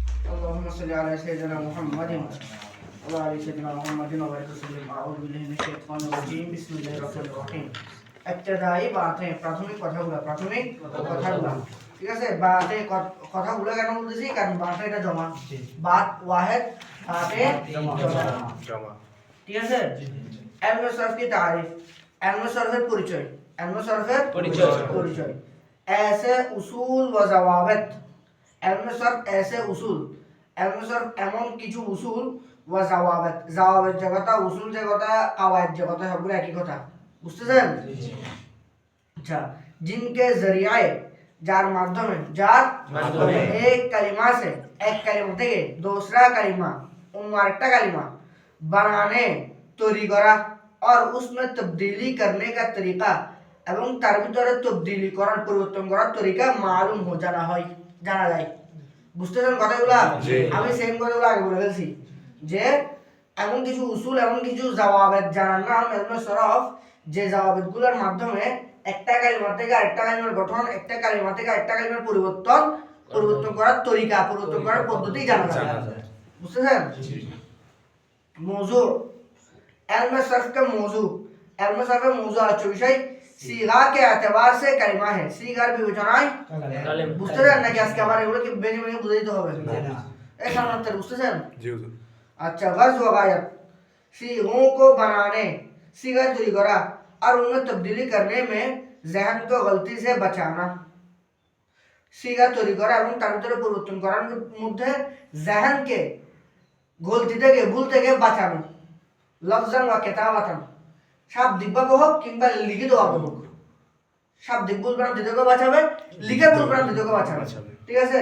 اللهم صل على سيدنا محمد وعلى آل سيدنا محمد وبارك وسلم أعوذ بالله من الشيطان الرجيم بسم الله الرحمن الرحيم ابتدائی বাতেं প্রাথমিক কথাগুলো ঠিক আছে বাতে কথাগুলো কেন বলতেছি কারণ বাতে এটা জমা বাত ওয়াহিদ বাতে জমা ঠিক আছে ইলম সরফ की तारीफ इल्म सरफের পরিচয় इल्म सरफের পরিচয় ऐसे उसूल व ज़वाबित इल्म सरफ ऐसे उसूल इल्म सरफ এমন কিছু উসুল व ज़वाबित ज़वाबित জগতা উসুল জগতা কাওয়াইদ জগতা সবগুলো একই কথা বুঝতেছেন अच्छा जिनके जरिए जार माध्यम एक कलिमा से एक कलिमा থেকে दूसरा कलिमा उम्मारटा कलिमा बनाने तैयारी करा और उसमें तब्दीली करने का तरीका এবং তার ভিতরে তবদিলি করার পরিবর্তন করার তরিকা মালুম হয়ে জানা যায় বুঝতেছেন কথাগুলো আমি সেম কথাগুলো আগে বলে ফেলছি যে এমন কিছু উসুল এমন কিছু জওয়াবেত জানার নাম ইলমে সরফ যে জওয়াবেতগুলোর মাধ্যমে একটা কালিমা থেকে আরেকটা কালিমার গঠন একটা কালিমা থেকে আরেকটা কালিমার পরিবর্তন করার তরিকা পরিবর্তন করার পদ্ধতি জানা যায় বুঝতেছেন মওজু इल्म सर्फ का मौजू इल्म सर्फ का मौजू আলোচ্য বিষয় সিগা के एतबार से कलिमा है সিগার বিবেচনায় বুঝতেছেন নাকি আজকে আবার এগুলো কি বেনে বেনে বুঝাইতে হবে না এই সামনে বুঝতেছেন জি হুজুর अच्छा गर्ज व गायब सीगों को बनाने सीगा तैयारी करा और उनमें तब्दीली करने में जहन को गलती से बचाना सीगा तैयारी करा এবং তার ভিতরে পরিবর্তন করার মধ্যে জহনকে গলতি থেকে ভুল থেকে বাঁচানো লফজান ওয়া কিতাবাতান শাব্দিকভাবে হোক কিংবা লিখিতভাবে হোক শাব্দিক ভুল বানান দ্বিতীয়কে বাঁচাবে লিখিত ভুল বানান দ্বিতীয়কে বাঁচাবে ঠিক আছে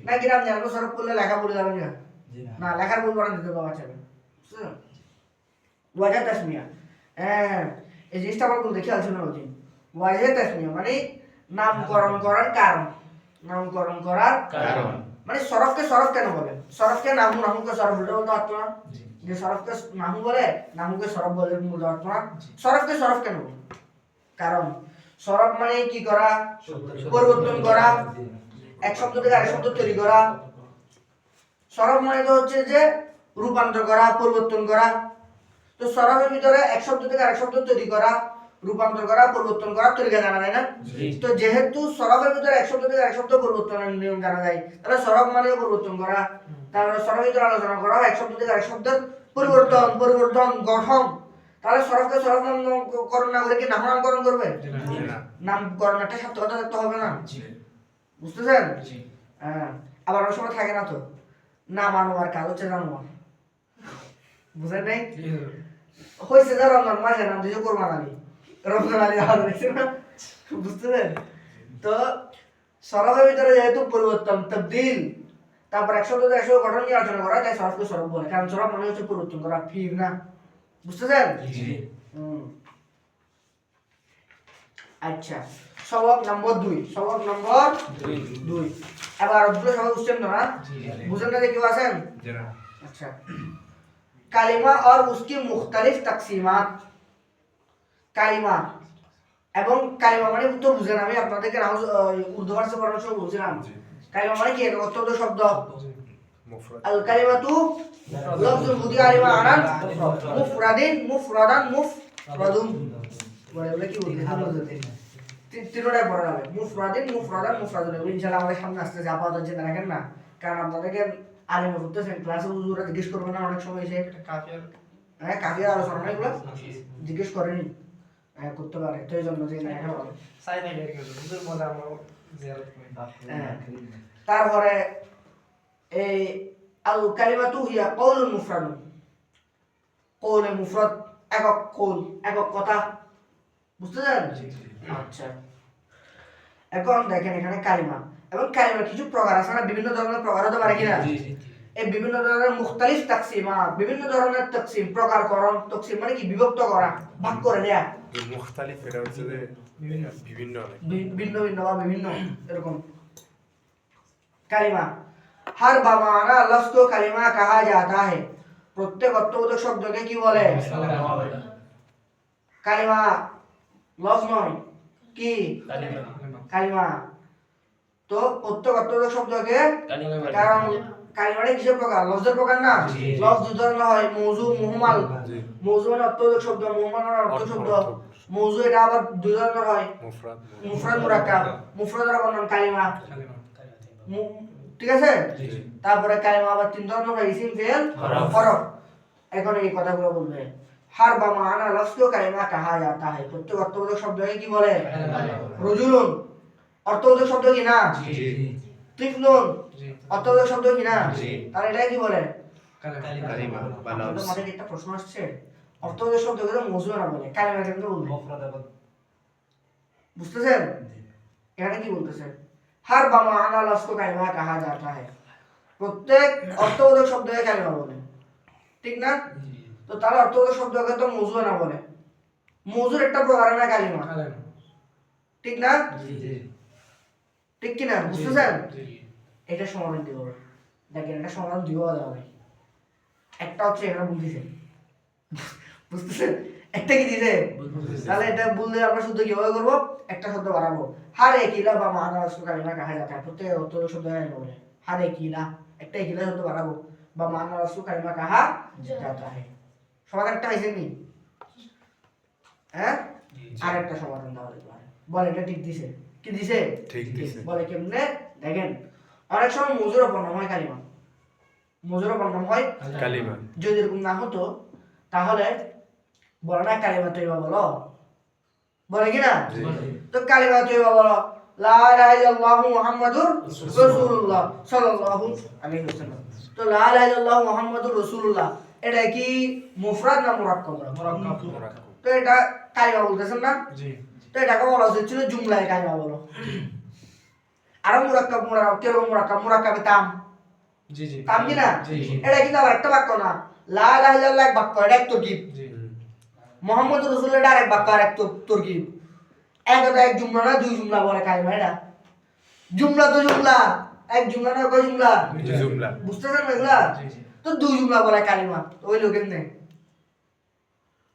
নাকি আপনি ইলম সরফ করলে লেখা ভুলে যাবেন না লেখার ভুল বানান দ্বিতীয়কে বাঁচাবে ওয়াজহ তাসমিয়া এই জিনিসটা আমরা কোন দেখে আলোচনা করছি ওয়াজহ তাসমিয়া মানে নামকরণ করার কারণ মানে সরফকে সরফ কেন বলে সরফকে নামুকে সরফ বলতে পারতো না যে সরফকে নামু বলে নামুকে সরফ বলে বলতে পারতো না সরফকে সরফ কেন বলে কারণ সরফ মানে কি করা পরিবর্তন করা এক শব্দ থেকে আরেক শব্দ তৈরি করা সরফ মানে তো হচ্ছে যে রূপান্তর করা পরিবর্তন করা তো সরফের ভিতরে এক শব্দ থেকে আরেক শব্দ তৈরি করা রূপান্তর করা পরিবর্তন করার তরিকা জানা যায় না তো যেহেতু সরফের ভিতরে এক শব্দ থেকে আরেক শব্দ পরিবর্তনের নিয়ম জানা যায় তাহলে সরফ মানে পরিবর্তন করা তাহলে সরফের ভিতরে আলোচনা করা এক শব্দ থেকে আরেক শব্দের পরিবর্তন গঠন তাহলে সরফকে সরফ নামকরণ না করে কি নামকরণ করবে নামকরণ একটা সার্থকতা থাকতে হবে না বুঝতেছেন হ্যাঁ আবার অনেক সময় থাকে না তো নাম আনোয়ার কাজ হচ্ছে জানোয়ার বুঝেন নাই হয়েছে যা রমজান মাসে নাম দিয়েছে কোরবান আলী রমজান আলী না বুঝতেছেন তো সরফের ভিতরে যেহেতু পরিবর্তন তবদিল তারপর এক শব্দ এক শব্দ গঠন নিয়ে আলোচনা করা তাই সরফকে সরফ বলে কারণ সরফ মানে হচ্ছে পরিবর্তন করা ফির না বুঝতেছেন আচ্ছা সবক নম্বর 2 এবার দুটো সবক বুঝছেন না বুঝেন না কেউ আছেন अच्छा কালিমা और उसकी मुख्तलिफ तकसीमात কালিমা এবং কালিমা মানে তো বুঝেন আমি আপনাদেরকে উর্দু ভাষা পড়ানোর সময় বলছিলাম কালিমা মানে কি অর্থ শব্দ আল কালিমাতু লফজুল মুতাকালিমা আনান মুফরাদান মুফরাদুন বলে কি বলতে তিনটা পড়া হবে মুফরাদান মুফরাদুন ইনশাআল্লাহ আমাদের সামনে আসতে যা পাওয়া যাচ্ছে না দেখেন না কারণ আপনাদেরকে আলিম করতেছেন ক্লাসে হুজুররা জিজ্ঞেস করবে না অনেক সময় এসে কাফিয়া আলোচনা না এগুলো জিজ্ঞেস করেনি করতে পারে তো এই জন্য যে তারপরে এই আল কালিমাতু হিয়া কওলুন মুফরাদুন কওলে মুফরাদ একক কথা বুঝতেছেন আচ্ছা এখন দেখেন এখানে কালিমা এবং কালিমার কিছু প্রকার আছে না বিভিন্ন ধরনের প্রকার হতে পারে কিনা এই বিভিন্ন ধরনের মুখতালিফ তাকসিমাত বিভিন্ন ধরনের তাকসিম প্রকারকরণ তাকসিম মানে কি বিভক্ত করা ভাগ করে দেয়া মুখতালিফ এটা হচ্ছে যে বিভিন্ন বা বিভিন্ন এরকম কালিমা हर बमाना लफ्ज को कलिमा कहा जाता है প্রত্যেক অর্থবোধক শব্দকে কি বলে কালিমা লফজ নয় কি কালিমা তো প্রত্যেক অর্থবোধক শব্দকে কারণ কালিমাটা কিসের প্রকার লফজের প্রকার না লফজ দুই ধরনের হয় মৌজু মুহমাল মৌজু মানে অর্থবোধক শব্দ মুহমাল মানে অর্থ শব্দ মৌজু এটা আবার দুই ধরনের হয় মুফরাদ মুরাক্কাব মুফরাদ আর বর্ণন কালিমা ঠিক আছে তারপরে কালিমা আবার তিন ধরনের হয় ইসিম ফেল হরফ এখন এই কথাগুলো বলবে হার বা মানা লফজ কালিমা কাহা যাতা है প্রত্যেক অর্থবোধক শব্দকে কি বলে রজুলুন অর্থবোধক শব্দ কি না তিফলুন অর্থবোধক শব্দ কি না তাহলে এটা কি বলে কালিমা বা লফজ আমাদের একটা প্রশ্ন আসছে অর্থবোধক শব্দকে তো মৌজু না বলে কালিমা কেন বলবে বুঝতেছেন এখানে কি বলতেছে হার বা মানা লফজ কালিমা কাহা যাতা है প্রত্যেক অর্থবোধক শব্দকে কালিমা বলে ঠিক না তো তাহলে অর্থবোধক শব্দকে তো মৌজু না বলে মৌজুর একটা প্রকার না কালিমা ঠিক না ঠিক কি না বুঝতেছেন এটা সমাধান দিব দেখেন এটা সমাধান দিব যাবে একটা হচ্ছে এখানে বুঝতেছেন বুঝতেছেন একটা কি দিছে তাহলে এটা বললে আমরা শুদ্ধ কিভাবে করব একটা শব্দ বাড়াবো হারে কিলা বা মানা রাসূল কালিমা কাহা যাতা है প্রত্যেক অর্থবোধক শব্দ কালিমা বলে হারে কিলা একটা কিলা শব্দ বাড়াবো বা মানা রাসূল কালিমা কাহা যাতা है সমাধান একটা হইছে নি হ্যাঁ আরেকটা সমাধান দাও বল এটা ঠিক দিছে কি দিছে ঠিক দিছে বলে কেমনে দেখেন অনেক সময় মজুর বর্ণম হয় কালিমা মজুর বর্ণম হয় কালিমা যদি এরকম না হতো তাহলে বলে না কালিমা তৈবা বলো বলে কি না তো কালিমা তৈবা বলো লা ইলাহা ইল্লাল্লাহু মুহাম্মাদুর রাসূলুল্লাহ সাল্লাল্লাহু আলাইহি ওয়াসাল্লাম তো লা ইলাহা ইল্লাল্লাহু মুহাম্মাদুর রাসূলুল্লাহ এটা কি মুফরাদ না মুরাক্কাব তো এটা কালিমা বলতেছেন না জি তো এটাকে বলা হচ্ছিল জুমলায় কালিমা বলো আর মুরাক্কাব কেরকম মুরাক্কাবে তাম জি জি তাম কি না জি জি এটা কিন্তু আবার একটা বাক্য না লা ইলাহা ইল্লাল্লাহ এক বাক্য এটা এক তরকিব জি মুহাম্মদুর রাসূলুল্লাহ এটা আরেক বাক্য আর এক তরকিব এক জুমলা না দুই জুমলা বলে কালিমা এটা জুমলা তো জুমলা এক জুমলা না কয় জুমলা জুমলা বুঝতেছেন না এগুলা জি জি তো দুই জুমলা বলে কালিমা তো ওই লোকের নেই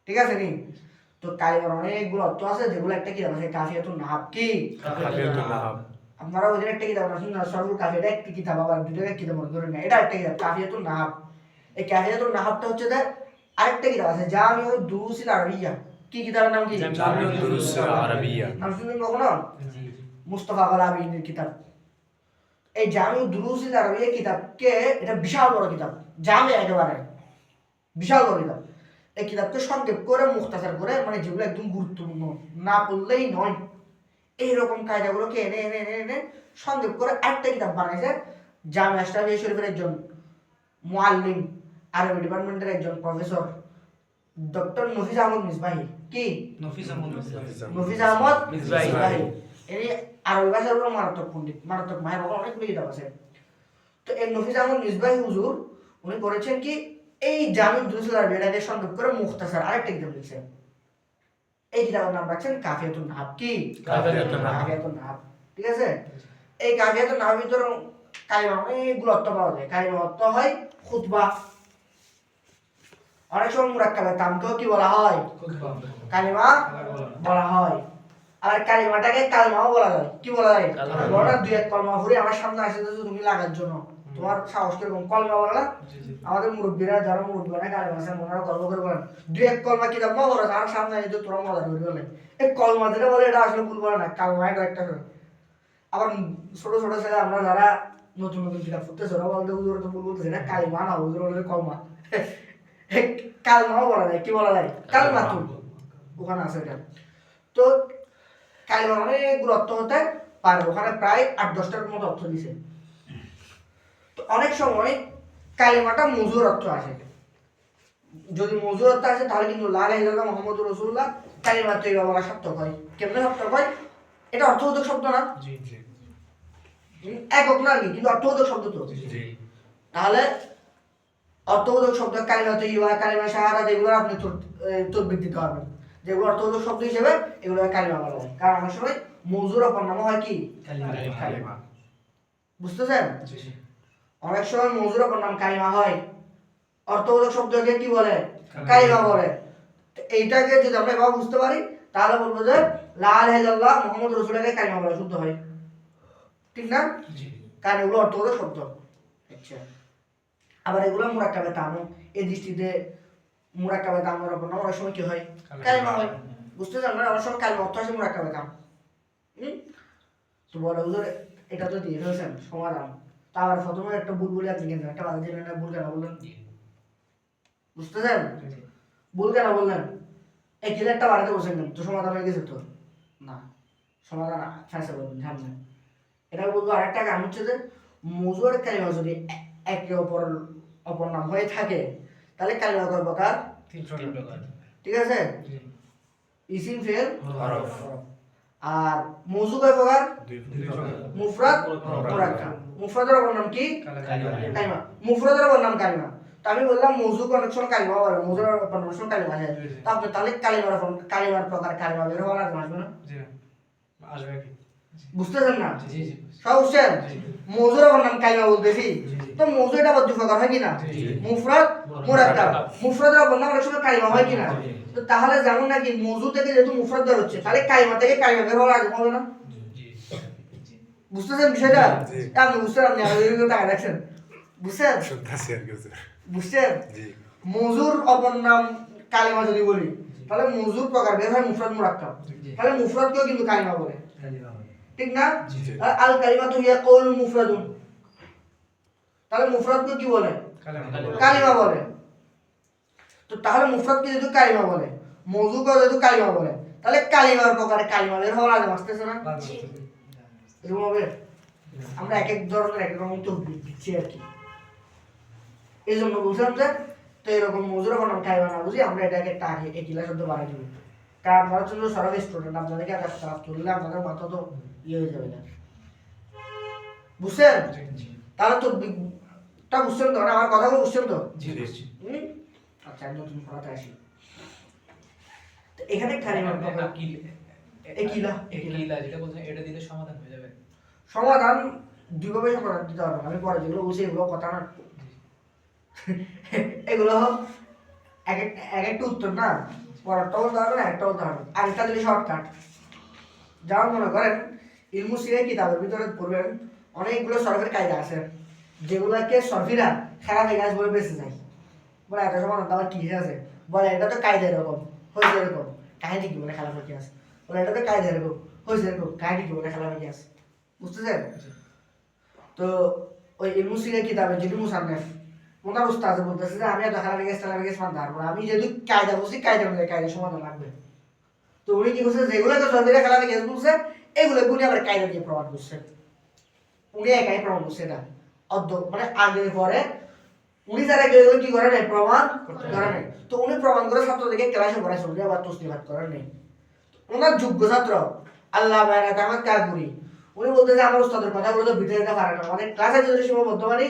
ঠিক আছে নি তো কালিমার অনেকগুলো অর্থ আছে যেগুলো একটা কি আছে কাফিয়াতুন নাহাব কি কাফিয়াতুন নাহাব আপনারা ওই দিন একটা কিতাব না শুনুন সরবুল কাফি এটা একটি কিতাব আবার দুটো কিতাব মনে করেন না এটা একটা কিতাব কাফিয়াতুন নাহাব এই কাফিয়াতুন নাহাবটা হচ্ছে যে আরেকটা কিতাব আছে জামিউ দুরুসিল আরবিয়া কি কিতাবের নাম কি জামিউ দুরুসিল আরবিয়া নাম শুনলেন কখনো মুস্তাফা গলাবিনের কিতাব এই জামিউ দুরুসিল আরবিয়া কিতাবকে এটা বিশাল বড় কিতাব জামে একেবারে বিশাল বড় কিতাব এই কিতাবকে সংক্ষেপ করে মুখতাসার করে মানে যেগুলো একদম গুরুত্বপূর্ণ না পড়লেই নয় এইরকম কায়দাগুলোকে এনে এনে এনে এনে সংক্ষেপ করে একটা কিতাব বানাইছে জামে আশরাফিয়া শরীফের একজন মুআল্লিম আরবি ডিপার্টমেন্টের একজন প্রফেসর ডক্টর নফিস আহমদ মিসবাহি কি নফিস আহমদ নফিস আহমদ মিসবাহি ইনি আরবি ভাষার উপর মারাত্মক পণ্ডিত মারাত্মক মায়ের বাবা অনেকগুলো কিতাব আছে তো এই নফিস আহমদ মিসবাহি হুজুর উনি করেছেন কি এই জামিউ দুরুসিল আরবিয়া এটাকে সংক্ষেপ করে মুখতাসার আরেকটা কিতাব লিখছেন এই কিতাবের নাম রাখছেন কাফিয়াতুন নাহাব কি কাফিয়াতুন নাহাব ঠিক আছে এই কাফিয়াতুন নাহাবের ভিতরে কালিমা অনেকগুলো অর্থ পাওয়া যায় কালিমা অর্থ হয় খুতবা অনেক সময় মুরাক্কাবে তামকেও কি বলা হয় কালিমা বলা হয় আর কালিমাটাকে কালমাও বলা যায় কি বলা যায় বড় দুই এক কলমা পড়ে আমার সামনে আসে তুমি লাগার জন্য তোমার সাহস কিরকম কলমা বলা আমাদের মুরব্বীরা যারা মুরব্বী বানায় কালিমা আছে মনে গর্ব করে বলেন দুই এক কলমা কিতাব মা বলা আমার সামনে আসে তোরা মজা করে বলে এই কলমা যেটা বলে এটা আসলে ভুল বলে না কালমা এটা একটা আবার ছোট ছোট ছেলে আমরা যারা নতুন নতুন কিতাব পড়তেছে ওরা বলতে হুজুর তো ভুল বলতেছে না কালিমা না হুজুর বলে কলমা কালমাও বলা যায় কি বলা যায় কালমা তো ওখানে আছে এটা তো কালিমার অনেকগুলো অর্থ হতে পারে ওখানে প্রায় ৮-১০টার মতো অর্থ দিছে তো অনেক সময় কালিমাটা মজুর অর্থ আসে যদি মজুর অর্থ আসে তাহলে কিন্তু লা ইলাহা ইল্লাল্লাহ মুহাম্মাদুর রাসূলুল্লাহ কালিমা তৈবা বলা সার্থক হয় কেমনে সার্থক হয় এটা অর্থবোধক শব্দ না জি জি একক না কি কিন্তু অর্থবোধক শব্দ তো জি তাহলে অর্থবোধক শব্দ কালিমা তৈবা কালিমা শাহাদাত এগুলো আপনি তদবির দিতে পারবেন যেগুলো অর্থবোধক শব্দ হিসেবে এগুলো কালিমা বলা হয় কারণ অনেক সময় মজুর অপর নাম হয় কি কালিমা বুঝতেছেন জি জি অনেক সময় মজুর অপর নাম কালিমা হয় অর্থবোধক শব্দকে কি বলে কালিমা বলে তো এইটাকে যদি আমরা এভাবে বুঝতে পারি তাহলে বলবো যে লা ইলাহা ইল্লাল্লাহ মুহাম্মাদুর রাসূলুল্লাহকে কালিমা বলা শুদ্ধ হয় ঠিক না? জি কারণ এগুলো অর্থগত শব্দ। আচ্ছা, আবার এগুলো মুরাক্কাবে তামও, এই দৃষ্টিতে মুরাক্কাবে তামের অপর নাম অনেক সময় কি হয়? কালিমা হয়। বুঝতে চান না? অনেক সময় কালিমা অর্থ আছে মুরাক্কাবে তাম। তো বলে হুজুর এটা তো দিয়ে ফেলছেন সমাধান, তা আবার প্রথমে একটা ভুল বলে আপনি কেন একটা বাধা দিলেন না, ভুল কেন বললেন? বুঝতেছেন? ভুল কেন বললেন? একিলে একটা বাড়াতে বসেন কেন? তো সমাধান হয়ে গেছে তো না, সমাধান ফেসে বলবেন সামনে। এটা বলবো আরেকটা কারণ হচ্ছে যে মজুর কালিমা যদি একে অপর নাম হয়ে থাকে তাহলে কালিমা কয় প্রকার? তিন প্রকার। ঠিক আছে? জি ইসিম ফেল হরফ আর মজু কয় প্রকার? দুই দুই প্রকার। মুফরাদ মুরাক্কাব। মুফরাদের অপর নাম কি? কালিমা। মুফরাদের অপর নাম কালিমা। তো আমি বললাম মজু অনেক সময় কালিমা বলে, মজুর অপর নাম সময় কালিমা হয়। তো আপনি তাহলে কালিমার প্রকার কালিমা বের হওয়ার আগে আসবে না? জি আসবে কি? বুঝতেছেন না? জি জি সব বুঝছেন? মজুর অপর নাম কালিমা বলতেছি, তো মজু এটা দুই প্রকার হয় কিনা? জি। মুফরাদ মুরাক্কাব। মুফরাদের অপর নাম অনেক সময় কালিমা হয় কিনা? তো তাহলে যেমন নাকি মজু থেকে যেহেতু মুফরাদ বের হচ্ছে তাহলে কালিমা থেকে কালিমা বের হওয়ার আগে হবে না? বুঝতেছেন বিষয়টা? জি। আপনি বুঝছেন, আপনি আমাদের টাকা রাখছেন, বুঝছেন? শুনতেছি আর কি হুজুর। বুঝছেন? জি মজুর অপর নাম কালিমা যদি বলি তাহলে মজুর প্রকার বের হয় মুফরাদ মুরাক্কাব, তাহলে মুফরাদকেও কিন্তু কালিমা বলে, ঠিক না? জি। আল কালিমাতু হিয়া কওলুন মুফরাদুন, তাহলে মুফরাদকে কি বলে? কালিমা বলে। তো তাহলে মুফরাদকে যেহেতু কালিমা বলে, মজুকে যেহেতু কালিমা বলে, তাহলে কালিমার প্রকারে কালিমা বের হওয়ার আগে আসতেছে না? এরকম হবে। আমরা এক এক ধরনের এক এক রকম তো দিচ্ছি আর কি, এই জন্য বুঝলাম যে তো এরকম মজুর বানাম কালিমা না বুঝি আমরা এটাকে একটা আগে একিলা শব্দ বানাই দিব, কারণ আপনারা হচ্ছে সরকারি স্টুডেন্ট, আপনাদেরকে একটা খারাপ তুললে আপনাদের মাথা তো ইয়ে হয়ে যাবে না, বুঝছেন? তাহলে তো টা বুঝছেন তো, আমার কথাগুলো বুঝছেন তো? জি বুঝছি। আচ্ছা, আমি নতুন পড়াতে আসি। তো এখানে কালিমার প্রকার একিলা যেটা বলছেন এটা দিলে সমাধান হয়ে যাবে। সমাধান দুইভাবে সমাধান দিতে পারবো না, আমি পরে যেগুলো বলছি এগুলো কথা না, এগুলো এক একটা উত্তর না, পরেরটা বলতে পারবে না, একটা বলতে পারবে আরেকটা দিলে শর্টকাট। যেমন মনে করেন ইলমু সিরাই কিতাবের ভিতরে পড়বেন অনেকগুলো সরফের কায়দা আছে যেগুলোকে সরফিরা খারাপ গাছ বলে বেঁচে যায়, বলে এত সমাধান আমার কি আছে, বলে এটা তো কায়দা এরকম হয়েছে এরকম, কাহিনী কি বলে খারাপ কি আছে, বলে এটা তো কায়দা এরকম হয়েছে এরকম, কাহিনী কি বলে খারাপ কি আছে, বুঝতেছেন? তো ওই ইলমু সিরাই কিতাবের যেটি মুসান্নেফ ওনার উস্তাদ বলতেছে যে আমি এত খারাপ গেছি মানতে পারবো না, আমি যেহেতু কায়দা বলছি কায়দা অনুযায়ী কায়দা সমাধান লাগবে। তো উনি কি করছে, যেগুলোকে সরফিরা খারাপ গেছে বলছে এগুলো উনি আবার কায়দা দিয়ে প্রমাণ করছে, উনি একাই প্রমাণ করছে এটা মানে আগে পরে উনি যারা এগুলো কি করে নাই প্রমাণ করে নাই, তো উনি প্রমাণ করে ছাত্রদেরকে ক্লাসে পড়াইছে, উনি আবার তসলিমাত করেন নাই। ওনার যোগ্য ছাত্র আল্লাহ বায়নাত আহমদ কাগুরি উনি বলতেছে আমার উস্তাদের কথাগুলো তো ভিতরে দিতে পারে না, আমাদের ক্লাসে যদি সীমাবদ্ধ মানে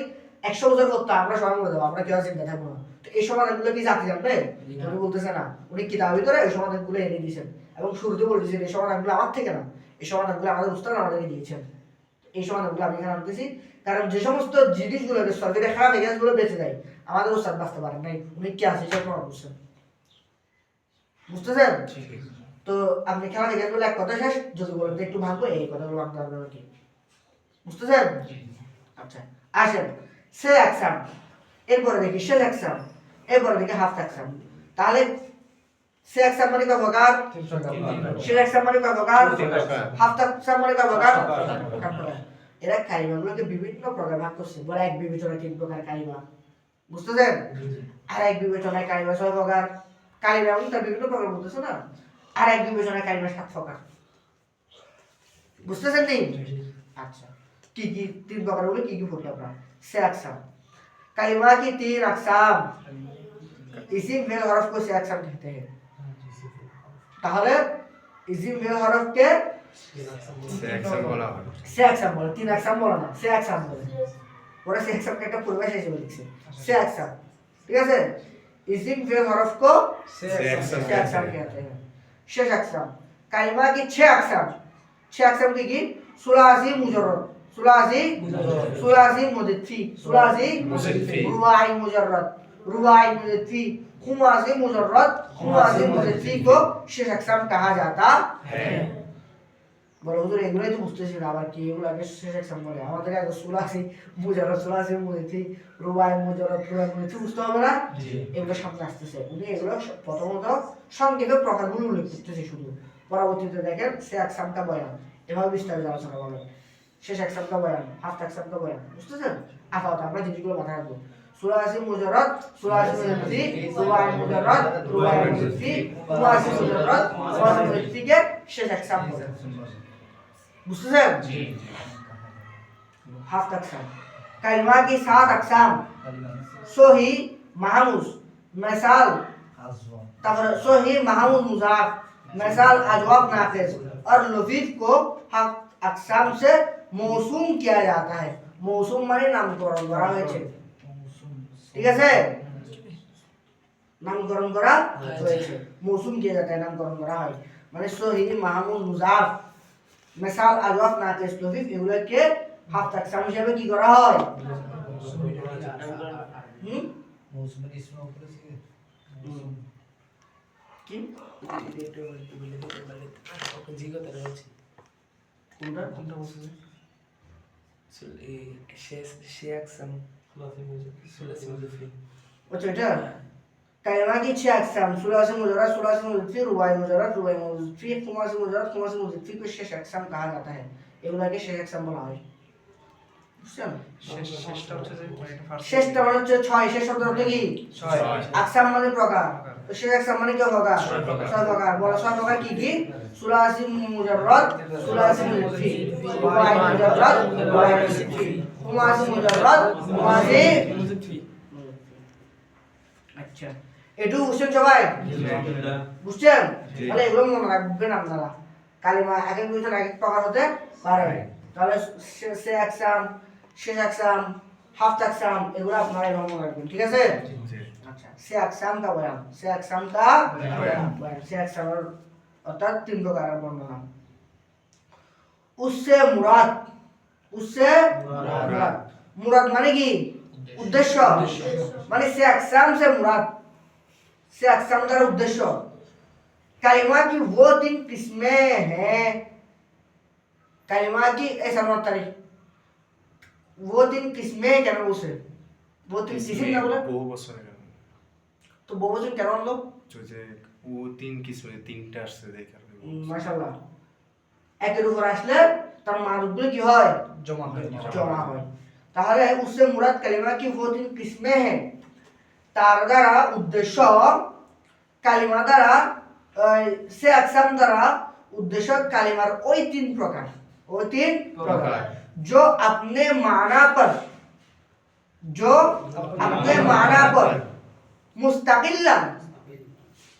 100 বছর করতে আমরা সবাই বলে দেবো, আমরা কেউ চিন্তা থাকবো না। তো এই সমাধানগুলো কি জাতি জানবে? উনি বলতেছে না, উনি কিতাবের ভিতরে এই সমাধানগুলো এনে দিয়েছেন এবং শুরুতে বলতেছেন এই সমাধানগুলো আমার থেকে না, এই সমাধানগুলো আমাদের উস্তাদ আমাদেরকে দিয়েছেন। এই সমাধানগুলো আমি এখানে আনতেছি কারণ যে সমস্ত জিনিসগুলো সরকারি খারাপ এগুলো বেঁচে যায় আমাদের উস্তাদ বাঁচতে পারেন নাই, উনি কি আছে সেটা প্রমাণ করছেন, বুঝতেছেন? তো আপনি খেলা দেখে বলে এক কথা শেষ, যদি বলেন যে একটু ভাঙবো এই কথাগুলো ভাঙতে পারবেন আর কি, বুঝতেছেন? আচ্ছা আসেন সে একসাম, এরপরে দেখি শেল একসাম, এরপরে দেখি হাফ একসাম। তাহলে সে একসাম মানে কয় প্রকার? শেল একসাম মানে কয় প্রকার? হাফ একসাম মানে কয় প্রকার? এরা কালিমাগুলোকে বিভিন্ন প্রকার ভাগ করছে, বলে এক বিবেচনায় 3 প্রকার কালিমা, বুঝতেছেন? আর এক বিবেচনায় কালিমা 6 প্রকার, কালিমা এবং তার বিভিন্ন প্রকার বলতেছে না, আর এক বিবেচনায় কালিমা 7 প্রকার, বুঝতেছেন নি? আচ্ছা কি কি 3 প্রকার বলে কি কি পড়তে আপনারা? से अक़साम कलिमा की 3 अक़साम, इसिम फेल हरफ को से अक़साम कहते हैं। তাহলে ইসিম ফেল হরফকে সে অ্যাকশন বলা হয়। সে অ্যাকসাম বলে, 3 অ্যাকসাম বলে না, সে অ্যাকসাম বলে। ওরা সে অ্যাকসামকে একটা পরিভাষা হিসেবে লিখছে, সে অ্যাকসাম, ঠিক আছে? इसिम फेल हरफ को से अक़साम कहते हैं। शेष अक़साम कलिमा की 6 अक़साम, 6 अक़साम की सुलासी मुजर्रद, सुलासी मुज़फ़्फ़ी, सुलासी मुज़फ़्फ़ी, रुबाई मुजर्रद, रुबाई मुज़फ़्फ़ी, खुमासी मुजर्रद, खुमासी मुज़फ़्फ़ी को शेष अक़साम कहा जाता है। বলো হুজুর এগুলোই তো বুঝতেছি না, আবার কি এগুলো আগে শেষ এক্সাম বলে আমাদের আগে সুলাসি মুজাররদ সুলাসি মুজাররদ রুবাই মুজাররদ রুবাই মুজাররদ বুঝতে হবে না? এগুলো সামনে আসতেছে, উনি এগুলো প্রথমত সংক্ষেপে প্রকারগুলো উল্লেখ করতেছে শুধু, পরবর্তীতে দেখেন সে এক্সাম কা বয়ান এভাবে বিস্তারিত আলোচনা করবেন, শেষ এক্সাম কা বয়ান, হাফ এক্সাম কা বয়ান, বুঝতেছেন? আপাতত আমরা জিনিসগুলো মাথায় রাখবো। সুলাসি মুজাররদ সুলাসি মুজাররদ রুবাই মুজাররদ রুবাই মুজাররদ খুমাসি মুজাররদ খুমাসি মুজাররদ শেষ এক্সাম বলে, बुझते जी हाफ अकसाम कलिमा की 7 अकसाम सोही महमूस मिसाल सोही महमूस मुजाफ मिसाल अजवाब नाक़िस और लफीफ को हाफ अकसाम से मौसूम किया जाता है। मौसूम माने नामकरण करा হয়েছে, ঠিক আছে? नामकरण करा হয়েছে, मौसूम किया जाता है, नामकरण करा হয় মানে सोही महमूस मुजाफ মিসাল আজওয়াফ নাকিস লফিফ এগুলোকে হাফ তাকসাম হিসেবে কি করা হয়? মৌসুমের ইসমে উপরে থেকে কি জিগত রয়েছে কোনটা কোনটা বলছেন এই সে একসাম সুলাসি মুজাফফি আচ্ছা এটা কালিমা की 6 अकसाम सुलासी मुजर्रद सुलासी मुजफ्फी रुबाई मुजर्रद रुबाई मुजफ्फी खुमासी मुजर्रद खुमासी मुजफ्फी को शेष अकसाम कहा जाता है, এগুলোকে শেষ अकसाम বলা হয়, বুঝছেন? শেষটা হচ্ছে যে এটা ফার্স্ট শেষটা মানে হচ্ছে 6, শেষ শব্দ অর্থ কি? 6 আকসাম মানে প্রকার, তো শেষ আকসাম মানে কি প্রকার? 6 প্রকার। বলা 6 প্রকার কি কি? সুলাসি মুজাররদ সুলাসি মুজফি রুবাই মুজাররদ রুবাই মুজফি খুমাসি মুজাররদ খুমাসি মুজফি। আচ্ছা এটু বুঝছেন সবাই? বুঝছেন? তাহলে এগুলো মনে রাখবেন আপনারা, কালিমা এক এক দুইজন এক এক প্রকার হতে পারে, তাহলে সে আকসাম শেষ আকসাম হাফ আকসাম এগুলো আপনারা এভাবে মনে রাখবেন, ঠিক আছে? अच्छा से अकसाम का बयान, से अकसाम का बयान, से अकसाम अर्थात 3 प्रकार का वर्णना। उससे मुराद, उससे मुराद, मुराद माने की उद्देश्य, माने से अकसाम से मुराद, से अकसाम का उद्देश्य। कलिमा की वो 3 किस्में हैं, कलिमा की ऐसा मतलब वो 3 किस्में क्या नाम उसे, वो 3 किस्म ना बोला বহু বছর আগে तो बहुवचन क्या नाम लो? যে ও তিন কিসমে তিনটা আসছে দেখার মাশাআল্লাহ একের উপর আসলে তার মানগুলো কি হয়? জমা হয় জমা হয়। তাহলে उससे मुराद कलिमा की वो 3 किस्में हैं, তার দ্বারা উদ্দেশ্য কালিমা দ্বারা সে আকসাম দ্বারা উদ্দেশ্য কালিমার ওই 3 প্রকার, ওই 3 প্রকার जो अपने माना पर, जो अपने माना पर मुस्तकिल्ला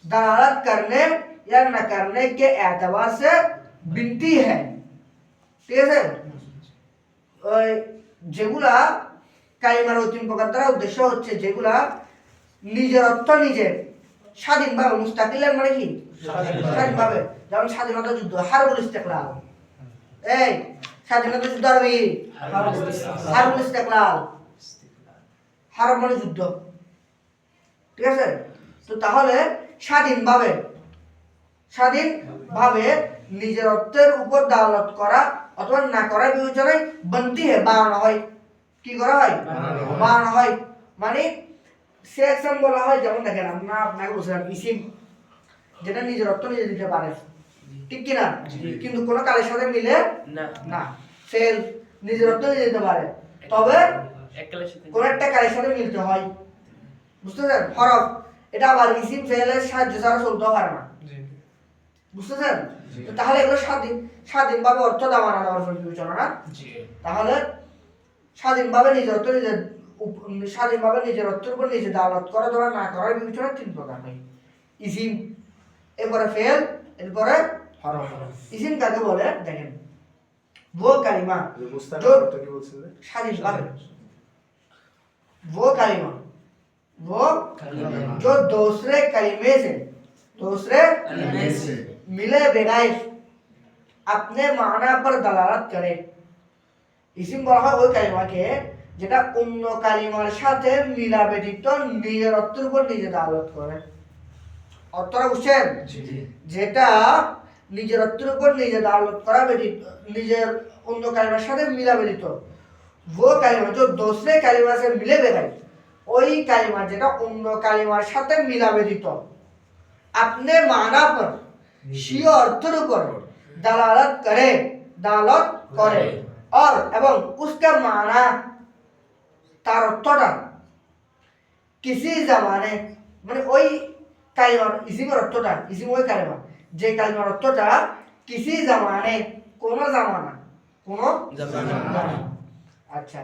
दलालत करने या न करने के एतबार से बिनती है, ঠিক আছে? ওই যেগুলা কালিমার ওই 3 প্রকার দ্বারা উদ্দেশ্য হচ্ছে যেগুলা নিজের অর্থ নিজে স্বাধীনভাবে, মুস্তাকিল্লান মানে কি স্বাধীনভাবে, যেমন স্বাধীনতা যুদ্ধ হারবুল ইস্তিকলাল, এই স্বাধীনতা যুদ্ধ আরবি হারবুল ইস্তিকলাল, হারব মানে যুদ্ধ, ঠিক আছে? তো তাহলে স্বাধীনভাবে নিজের অর্থের উপর দালালত করা অথবা না করার বিবেচনায় বন্দি হয়, বানানো হয়, কি করা হয়? বানানো হয়। মানে সে অ্যাকশন বলা হয়, যেমন দেখেন আমরা আপনাকে বলছিলাম ইসিম যেটা নিজের অর্থ নিজে দিতে পারে, ঠিক কি না? কিন্তু কোন কালের সাথে মিলে না, ফেল নিজের অর্থ নিজে দিতে পারে, তবে কোন একটা কালের সাথে মিলতে হয়, বুঝতেছেন? হরফ এটা আবার ইসিম ফেলের সাহায্য ছাড়া চলতে পারে না, বুঝতেছেন? তো তাহলে এগুলো স্বাধীনভাবে অর্থ দেওয়া না দেওয়ার বিবেচনা না, তাহলে স্বাধীনভাবে নিজের অর্থের উপর নিজে দালালত করা দেওয়া না করার বিবেচনা 3 প্রকার হয়, ইসিম, এরপরে ফেল, এরপরে হরফ। ইসিম কাকে বলে? দেখেন वो कलिमा जो স্বাধীনভাবে, वो कलिमा जो दूसरे कलिमे से मिले बगैर अपने माना पर दलालत करे। ইসিম বলা হয় ওই কালিমাকে যেটা অন্য কালিমার সাথে মিলা ব্যতীত নিজের অর্থের উপর নিজে দালালত করে। অর্থটা বুঝছেন? যেটা নিজের অর্থের উপর নিজে দালালত করা ব্যতীত, নিজের অন্য কালিমার সাথে মিলা ব্যতীত, वो কালিমা जो दूसरे কালিমা से मिले बगैर, ওই কালিমা যেটা অন্য কালিমার সাথে মিলা ব্যতীত अपने माना पर স্বীয় অর্থের উপর দালালত করে और এবং उसका माना তার অর্থটা किसी জামানে মানে ওই কালিমার ইসিমের অর্থটা, ইসিম ওই কালিমা যে কালিমার অর্থটা किसी জামানে কোন জামানা अच्छा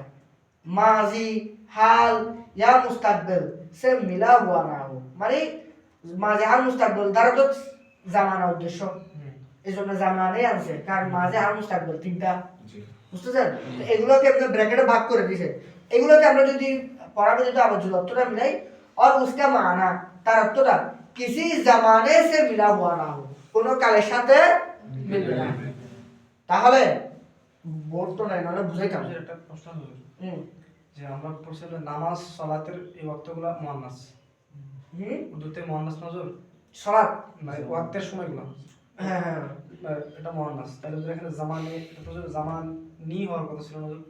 माजी हाल या मुस्तकबिल से मिला हुआ ना हो মানে মাঝে হাল মুস্তাকবিল দ্বারা তো জামানা উদ্দেশ্য, এই জন্য জামানে আনছে, কারণ মাঝে হাল মুস্তাকবিল তিনটা, বুঝতেছেন? তো এগুলোকে আপনি ব্র্যাকেটে ভাগ করে দিয়েছে, এগুলোকে আমরা যদি পড়াবে যদি আবার যদি অর্থটা মিলাই और उसका माना তার অর্থটা किसी জামানে से मिला हुआ ना हो কোন কালের সাথে মিলবে না। তাহলে বোর্ড তো নাই, নাহলে বুঝাইতাম। একটা প্রশ্ন হলো যে আমরা পড়ছিলাম নামাজ সালাতের এই ওয়াক্তগুলো মুয়ান্নাস, উর্দুতে মুয়ান্নাস নজর সালাত মানে ওয়াক্তের সময়গুলো, হ্যাঁ হ্যাঁ এটা মুয়ান্নাস, তাহলে ওদের এখানে জামানে এটা তো জামান নি হওয়ার কথা ছিল নজর,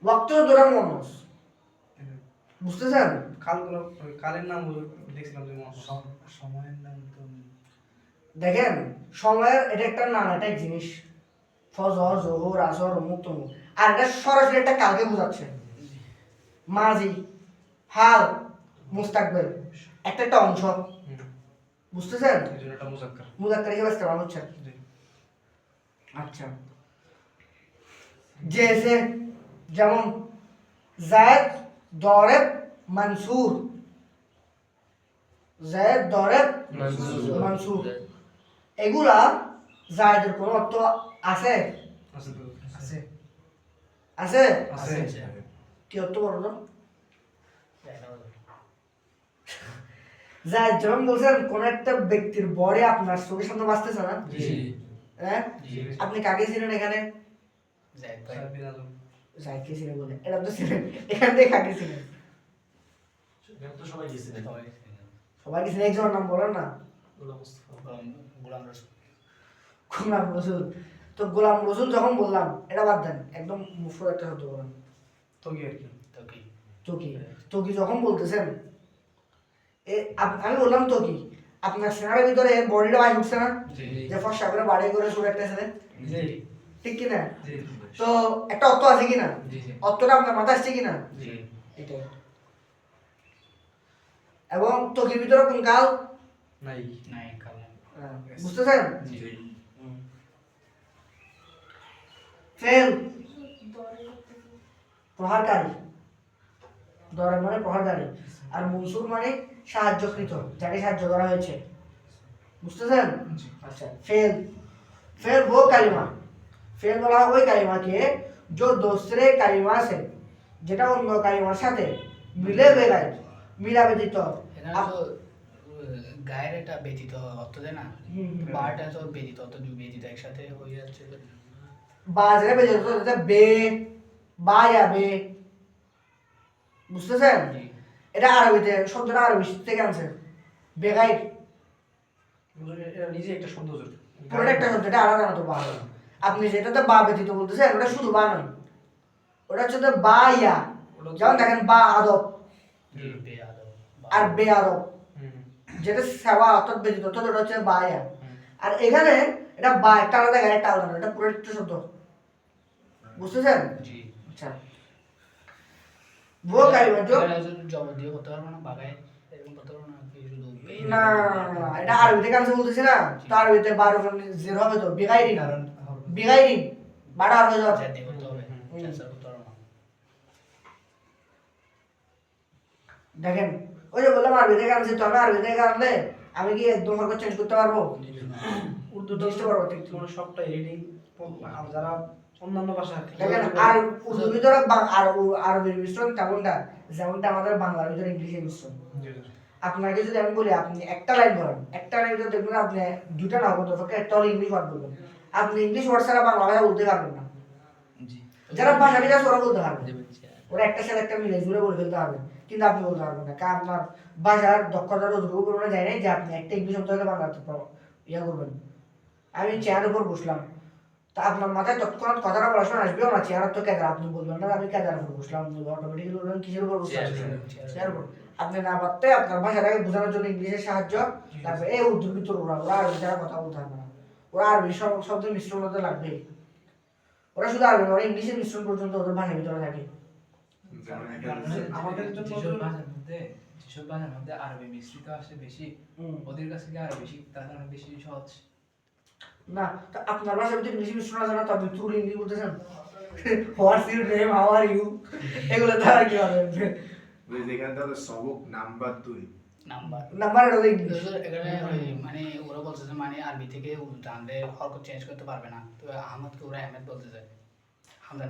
ওয়াক্ত ধরা মানুষ, বুঝতেছেন? কালগুলো কালের নাম হুজুর দেখছিলাম যে সময়ের নাম তো দেখেন সময়ের এটা একটা নাম, এটা এক জিনিস, ফজর জোহর আসর অমুক তমুক, আর এটা সরাসরি একটা কালকে বোঝাচ্ছে। মাজি হাল মুস্তাকবিল একটা একটা অংশ, বুঝতেছেন? এই জন্য এটা মুজাক্কার। মুজাক্কার হিসেবে ইস্তেমাল হচ্ছে। জি। আচ্ছা जैसे যেমন জায়েদ দরেব মনসুর, জায়েদ দরেব মনসুর, এগুলা জায়েদের কোন অর্থ আছে? আছে তো আছে আছে আছে কি অর্থ বলো তো? জায়েদ যখন বলছেন কোন একটা ব্যক্তির বডি আপনার চোখের সামনে বাঁচতেছে না, হ্যাঁ আপনি কাকে ছিলেন এখানে? সাবিনা আলম জায়েদকে ছিলেন বলে, এটা তো ছিলেন, এখান থেকে কাকে ছিলেন? সবাই কি ছিলেন? একজনের নাম বলেন না। গোলাম রসুল। তো গোলাম রসুল যখন বললাম, এটা বাদ দেন, একদম মুফরদ একটা শব্দ বলেন, তো কি আর কি তকি। তকি যখন বলতেছেন আমি বললাম তকি, আপনার সেনার ভিতরে বডিটা বাইরে উঠছে না, যে ফর্সা করে বাড়ি করে শুরু একটা ছেলে, জি ঠিক কিনা? জি তো একটা অর্থ আছে কিনা? অর্থটা আপনার মাথায় আসছে কিনা? এটাই। এবং তকির ভিতরে কোন কাল নাই বুঝতেছেন? ফেল প্রহারকারী, দরে মানে প্রহারকারী, আর মনসুর মানে সাহায্যকৃত, যাকে সাহায্য করা হয়েছে, বুঝতেছেন? আচ্ছা ফেল, ফেল वो কালিমা, ফেল বলা হয় ওই কালিমাকে जो दूसरे কালিমা से যেটা অন্য কালিমার সাথে মিলে বেলায় মিলা ব্যতীত, গায়ের এটা ব্যতীত অর্থ দেয় না, বাটা তো ব্যতীত অর্থ, ব্যতীত একসাথে হয়ে যাচ্ছে, বা যেটা ব্যতীত যেটা বে বা ইয়া বে, বুঝতেছেন? এটা আরবিতে, শব্দটা আরবি থেকে আনছে, বেগাইর এটা নিজে একটা শব্দ হুজুর, পুরোটা একটা শব্দ, এটা আলাদা না তো বা। আপনি যেটাতে বা ব্যতীত বলতেছেন ওটা শুধু বা নয়, ওটা হচ্ছে বা ইয়া, যেমন দেখেন বা আদব আর বে আদব, যেটা সেবা অর্থাৎ ব্যতীত অর্থাৎ ওটা হচ্ছে বা ইয়া, আর এখানে এটা বা একটা আলাদা গায়ে একটা আলাদা, এটা পুরো একটা শব্দ, বুঝতেছেন? আচ্ছা वो কালিমা जो জবাব দিয়ে করতে পারবো না, বাগায় এরকম করতে পারবো না, শুধু না এটা আরবিতে কাছে বলতেছি না, তো আরবিতে 12 0 হবে তো বিগাইরিন, বিগাইরিন 12 হয়ে যাবে, জাতি করতে হবে, চাষা করতে পারবো না। দেখেন ওই যে বললাম আরবিতে কাছে, তো আমি আরবিতে কাছে আমি কি একদম হরকত চেঞ্জ করতে পারবো? উর্দুটা বুঝতে পারবো ঠিক মানে সবটাই রিডিং যারা অন্যান্য ভাষা দেখেন, আর উর্দুর ভিতরে আর আরবির মিশ্রণ তেমনটা, যেমনটা আমাদের বাংলার ভিতরে ইংলিশের মিশ্রণ। আপনাকে যদি আমি বলি আপনি একটা লাইন বলেন, একটা লাইন ভিতরে দেখবেন আপনি দুটা না বলতে পারবেন, একটা হলো ইংলিশ ওয়ার্ড বলবেন, আপনি ইংলিশ ওয়ার্ড ছাড়া বাংলা ভাষা বলতে পারবেন না। যারা ভাষা বিকাশ ওরা বলতে পারবে, ওরা একটা সাথে একটা মিলে জুড়ে বলে ফেলতে হবে, কিন্তু আপনি বলতে পারবেন না, কারণ আপনার ভাষার দক্ষতার অতটুকু পরিমাণে যায় নাই যে আপনি একটা ইংলিশ শব্দ হলে বাংলাতে ইয়া করবেন, আমি চেয়ারের উপর বসলাম, তা আপনার মাথায় তৎক্ষণাৎ কথাটা বলার সময় আসবেও না, চেয়ার তো কেদার, আপনি বলবেন না আমি কেদার উপর বসলাম, অটোমেটিক্যালি বলবেন কিসের উপর বসলাম, চেয়ার উপর। আপনি না পারতে আপনার ভাষাটাকে বোঝানোর জন্য ইংলিশের সাহায্য লাগবে। এই উর্দুর ভিতর ওরা আরবি ছাড়া কথা বলতে পারবে না, ওরা আরবি শব্দের মিশ্রণ হতে লাগবে, ওরা শুধু আরবি না, ওরা ইংলিশের মিশ্রণ পর্যন্ত ওদের ভাষার ভিতরে থাকে। আমাদের জন্য যেসব ভাষার মধ্যে আরবি মিশ্রিত আসে বেশি, ওদের কাছে কি আরবি শিখতে অনেক বেশি সহজ। না, তা আপনার ভাষার ভিতরে ইংলিশ মিশ্রণ আছে না, তো আপনি থ্রু ইংলিশ বলতেছেন, what's your name, how are you, এগুলো তারা কি হবে? যেখানে তাদের সবক নাম্বার 2 নাম্বার এটা ইংলিশ। এখানে মানে ওরা বলছে যে মানে আরবি থেকে উর্দু টানলে হরকত চেঞ্জ করতে পারবে না, তো আহমদকে ওরা আহমেদ বলতেছে।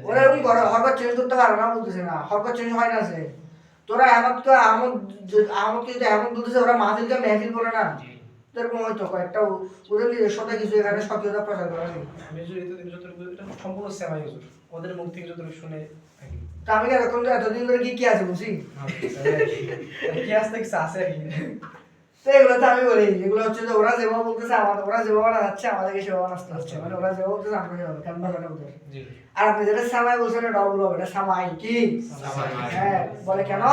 ওরা এরকম করে হরকত চেঞ্জ করতে পারবে না বলতেছে না, হরকত চেঞ্জ হয় না সে। তোরা আহমদকে আহমদকে যদি আহমদ বলতেছে, ওরা মাহফিলকে মেহফিল বলে না, এরকম হয়তো কয়েকটা ওদের নিজের সাথে কিছু এখানে সক্রিয়তা প্রচার করা নেই। আমি এটা সম্পূর্ণ সেমাই হুজুর, ওদের মুখ থেকে যতটুকু শুনে থাকি। তা আমি এতদিন ধরে কি আছে বুঝি, কি আসতে কিছু আছে আর কি। তো এগুলো তো আমি বলি, এগুলো হচ্ছে যে ওরা যেভাবে বলতেছে, ওরা যেভাবে যাচ্ছে আমাদেরকে সেভাবে আসতে হচ্ছে, মানে ওরা যেভাবে বলতেছে আমরা সেভাবে, কেমন ভাষাটা ওদের। আর আপনি যেটা সামাই বলছেন এটা ডবল হবে, এটা সামাই কি? হ্যাঁ, বলে কেন?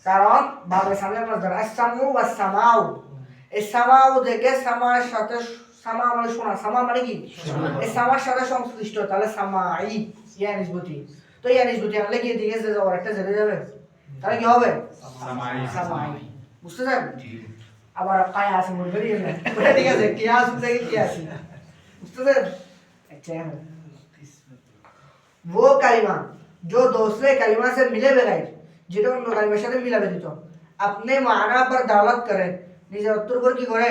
কারণ বাবে সামনে মাসদার আস-সামু ওয়াস-সামাউ, এই সামাউ থেকে সামার সাথে, সামা মানে শোনা, সামা মানে কি? এই সামার সাথে সংশ্লিষ্ট, তাহলে সামাই ইয়া নিসবতি। তো ইয়া নিসবতি আনলে কি দিকে যে যাবে, একটা জেনে যাবে, তাহলে কি হবে? সামাই। বুঝতেছেন? আবার কায়া আছে মনে করি না, ওটা ঠিক আছে, কিয়াস থেকে কি আছে, বুঝতেছেন? अच्छा है वो कलिमा जो दूसरे कलिमा से मिले बगैर, যেটা অন্য কালিমার সাথে মিলা ব্যতীত अपने माना पर दावत करे, নিজের অর্থের উপর কি করে?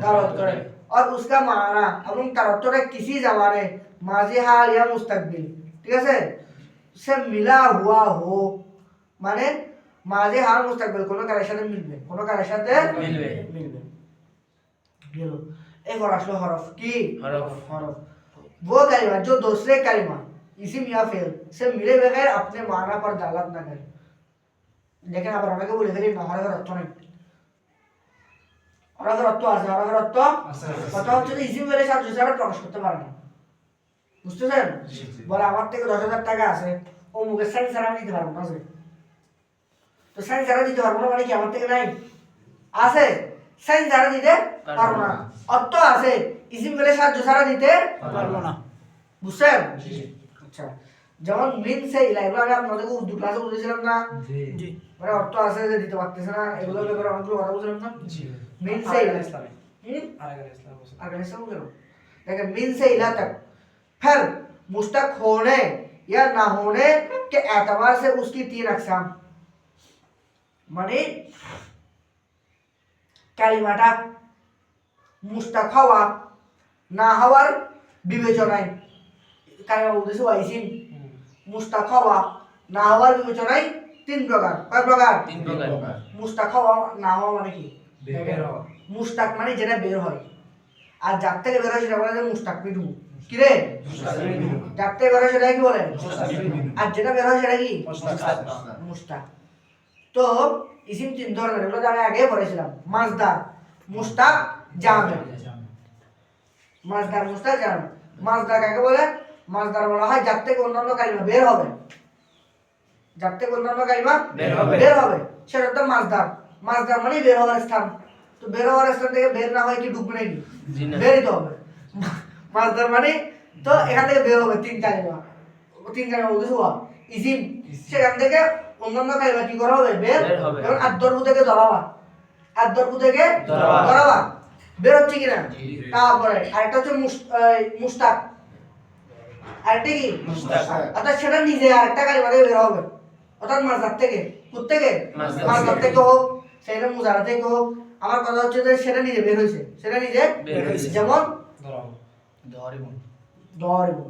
দাওয়াত করে। और उसका माना এবং তার অর্থটা किसी जमाने माजी हाल या मुस्तकबिल, ঠিক আছে, সে মিলা হুয়া হো, মানে মাঝে হাল মুস্তাকবিল কোন কালের সাথে মিলবে, কোন কালের সাথে মিলবে। গেল এবার আসলো হরফ কি? হরফ वो कलिमा जो दूसरे कलिमा इसिम या फेल से मिले बगैर अपने माना पर दालत ना करे। लेकिन আবার অনেকে বলে ফেলি না হরফের অর্থ নেই, হরফের অর্থ আছে, হরফের অর্থ কথা হচ্ছে যে ইসিম ফেলে সাহায্য ছাড়া প্রকাশ করতে পারে না, বুঝতেছেন? বলে আমার থেকে 10,000 টাকা আছে, ও মুখে সাইন ছাড়া আমি দিতে পারবো না, তো সাইন ছাড়া দিতে পারবো না মানে কি আমার থেকে নাই? আছে, সাইন ছাড়া দিতে পারবো না, অর্থ আছে, ইসিম ফেলে সাহায্য ছাড়া দিতে পারবো না, বুঝছেন? আচ্ছা, যেমন মিন সে ইলা, এগুলো আমি আপনাদেরকে উর্দু ক্লাসে বলেছিলাম না, মানে অর্থ আছে যে দিতে পারতেছে না, এগুলোর ব্যাপারে অনেকগুলো কথা বলছিলাম না। মিন সে ইলা ইসলামে आगे समझ लो, लेकिन मीन से इला तक फिर मुश्तक होने या ना होने के एतबार से उसकी 3 अकसाम, माने কালিমাটা মুস্তাক হওয়া না হওয়ার বিবেচনায়, কালিমা বলতেছে ওয়াইসিম, মুস্তাক হওয়া না হওয়ার বিবেচনায় 3 প্রকার। কয় প্রকার? 3 প্রকার। মুস্তাক হওয়া না হওয়া মানে কি? বের হওয়া। মুস্তাক মানে যেটা বের হয়, আর যার থেকে বের হয় সেটা বলে যে মুস্তাক মিনহু, কি রে? যার থেকে বের হয় সেটা কি বলে? আর যেটা বের হয় সেটা কি? মুস্তাক। তো ইসিম 3 ধরনের, এগুলো আমি আগে পড়েছিলাম, মাসদার, মুস্তাক, জামে। মাসদার, মুস্তাক, জামে। মাসদার কাকে বলে? মাসদার বলা হয় যার থেকে অন্যান্য কালিমা বের হবে, যার থেকে অন্যান্য কালিমা বের হবে সেটা তো মাসদার। মাসদার মানে বের হওয়ার স্থান, তো বের হওয়ার স্থান থেকে বের না হয় কি ঢুকবে নাকি? বেরই তো হবে। মাসদার মানে তো এখান থেকে বের হবে 3 কালিমা, 3 কালিমা বলতেছে ওয়া ইসিম, সেখান থেকে অন্যান্য কালিমা কি করা হবে? বের হবে। যেমন আদ-দরবু থেকে ধরাবা, আদ-দরবু থেকে ধরাবা বের হচ্ছে কিনা? তারপরে আরেকটা হচ্ছে মুস্তাক, আরেকটা কি? মুস্তাক, অর্থাৎ সেটা নিজে আরেকটা কালিমা থেকে বের হবে, অর্থাৎ মাসদার থেকে। কোত্থেকে? মাসদার থেকে হোক, সেটা মুজারা থেকে হোক, আমার কথা হচ্ছে যে সেটা নিজে বের হয়েছে, সেটা নিজে বের হয়েছে। যেমন দরিবুন, দরিবুন,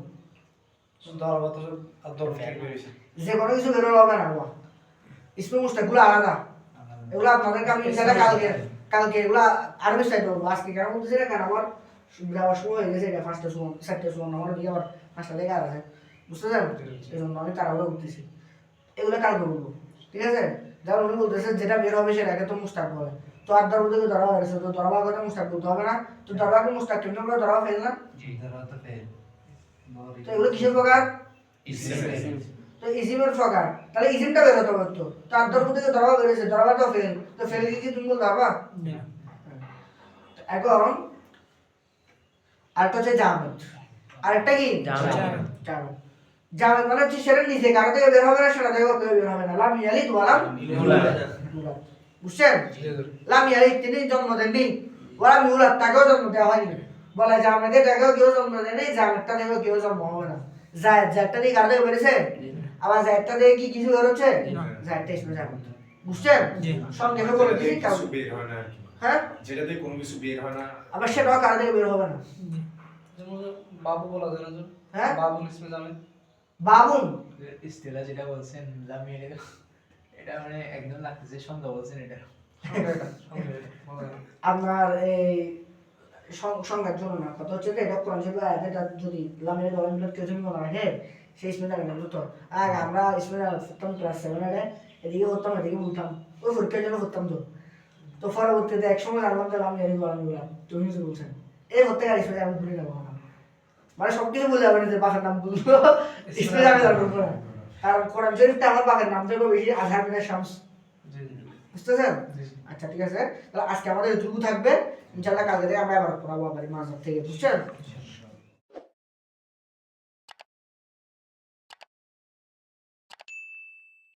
দরবা তো আর দরব থেকে বের হইছে। যে কোনো কিছু বের হবে না বাবা, ইসমে মুস্তাকগুলো আলাদা, এগুলো আপনাদেরকে আমি ইনশাআল্লাহ কালকে এগুলো আরো বিস্তারিত বলবো। আজকে কেন বলতেছি না, কারণ আমার যাওয়ার সময় হয়ে গেছে, এটা 5টার সময়, 4টার সময়, আমার দিকে আবার 5টা থেকে আর আছে, বুঝতেছেন? এই জন্য আমি তাড়াহুড়ো করতেছি, এগুলো কালকে বলবো, ঠিক আছে? যেমন উনি বলতেছে যেটা বের হবে সেটাকে তো মুস্তাক বলে, তো আর দরবা থেকে ধরা হয়েছে তো ধরবা কথা মুস্তাক বলতে হবে না তো ধরবাকে মুস্তাক কেমন করে ধরা ফেল না তো এগুলো কিসের প্রকার তো ইসিমের প্রকার তাহলে ইসিমটা বের হতে পারতো তো আর দরবা থেকে ধরা বেরিয়েছে ধরবা তো ফেল তো ফেল কি তুমি বলতে পারবা এখন আরেকটা হচ্ছে জামেদ আরেকটা কি জামেদ। জামেদ জামেদ মানে হচ্ছে সেটা নিচে কারো থেকে বের হবে না সেটা থেকে কেউ বের হবে না লাম ইয়ালিদ ওয়ালাম ইউলাদ বুঝছেন লাম ইয়ালিদ তিনি জন্ম দেননি ওয়ালাম ইউলাদ তাকেও জন্ম দেওয়া হয়নি বলে জামেদের তাকেও কেউ জন্ম দেয়নি জামেদটা থেকেও কেউ জন্ম হবে না জায়দটা দিয়ে কারো থেকে বেরিয়েছে আবার জায়দটা দিয়ে কি কিছু বের হচ্ছে জায়দটা ইসমে জামেদ বুঝছেন সংক্ষেপে বলে দিই কারণ কিছু বের হয় না আর কি হ্যাঁ যেটাতে কোনো কিছু বের হয় না আবার সেটাও কারো থেকে বের হবে না যেমন বাবু বলা যায় না যে হ্যাঁ বাবু ইসমে জামেদ বাবুন ইস্তেলা যেটা বলছেন লামিয়ে এটা মানে একদম লাগতেছে সন্দেহ বলছেন এটা আপনার এই সংজ্ঞার জন্য না কথা হচ্ছে যে এটা কোরআন শরীফের আয়াতে যদি লামিয়া দওয়াল মিলাদ কেউ যদি মনে রাখে সেই ইসমে জামেদ হতো আর আমরা ইসমে জামেদ পড়তাম ক্লাস 7 এ এদিকে হতাম এদিকে বলতাম ওই পরীক্ষার জন্য হতাম তো পরবর্তীতে এক সময় জানলাম যে লামিয়া দওয়াল মিলাদ তুমি কিছু বলছেন এই হতে আর ইসমে জামেদ ভুলে যাবো না মানে সবকিছু বলে যাবে না যে বাপের নাম বলবো ইসমে জামেদ আর বলবো না কারণ কোরআন শরীফটা আমার বাপের নাম থেকে বেশি আজহার বিন শামস বুঝতেছেন আচ্ছা ঠিক আছে তাহলে আজকে আমাদের এটুকু থাকবে ইনশাআল্লাহ কালকে থেকে আমরা আবার পড়াবো আমার মাঝাব থেকে বুঝছেন